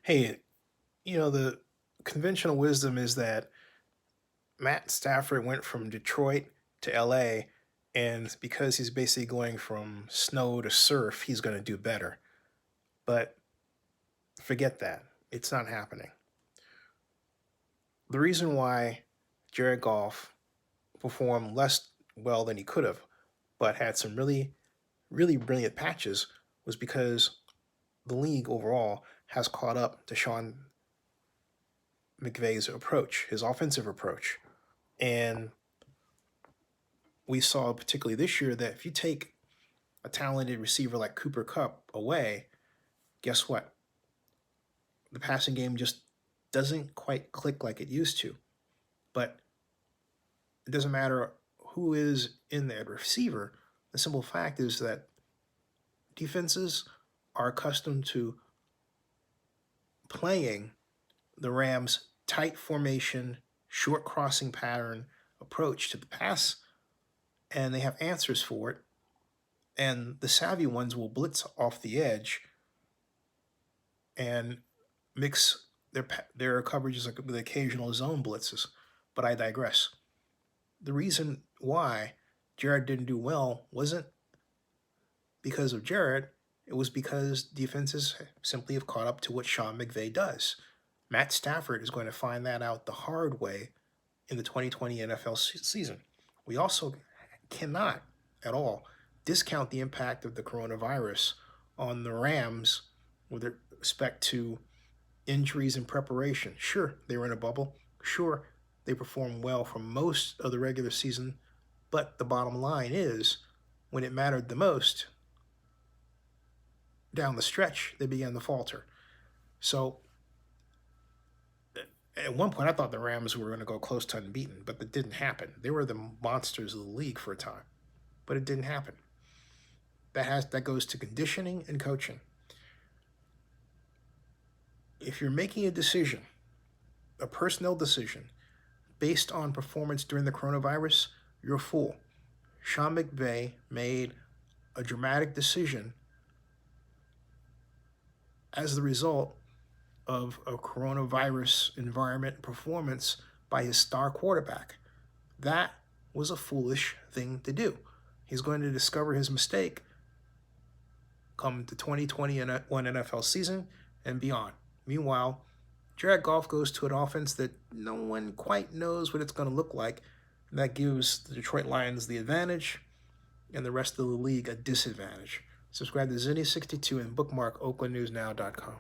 Hey, the conventional wisdom is that Matt Stafford went from Detroit to LA, and because he's basically going from snow to surf, he's going to do better. But forget that. It's not happening. The reason why Jared Goff performed less well than he could have, but had some really, really brilliant patches, was because the league overall has caught up to Sean McVay's approach, his offensive approach. And we saw, particularly this year, that if you take a talented receiver like Cooper Cup away, guess what? The passing game just doesn't quite click like it used to. But it doesn't matter who is in that receiver. The simple fact is that defenses are accustomed to playing the Rams' tight formation, short crossing pattern approach to the pass, and they have answers for it. And the savvy ones will blitz off the edge and mix their coverages with occasional zone blitzes. But I digress. The reason why Jared didn't do well wasn't because of Jared. It was because defenses simply have caught up to what Sean McVay does. Matt Stafford is going to find that out the hard way in the 2020 NFL season. We also cannot at all discount the impact of the coronavirus on the Rams with respect to injuries and preparation. Sure, they were in a bubble. Sure, they performed well for most of the regular season. But the bottom line is, when it mattered the most, down the stretch, they began to falter. So at one point, I thought the Rams were going to go close to unbeaten, but that didn't happen. They were the monsters of the league for a time, but it didn't happen. That goes to conditioning and coaching. If you're making a decision, a personnel decision, based on performance during the coronavirus, you're a fool. Sean McVay made a dramatic decision as the result of a coronavirus environment performance by his star quarterback. That was a foolish thing to do. He's going to discover his mistake come the 2021 NFL season and beyond. Meanwhile, Jared Goff goes to an offense that no one quite knows what it's going to look like. And that gives the Detroit Lions the advantage and the rest of the league a disadvantage. Subscribe to Zinni62 and bookmark oaklandnewsnow.com.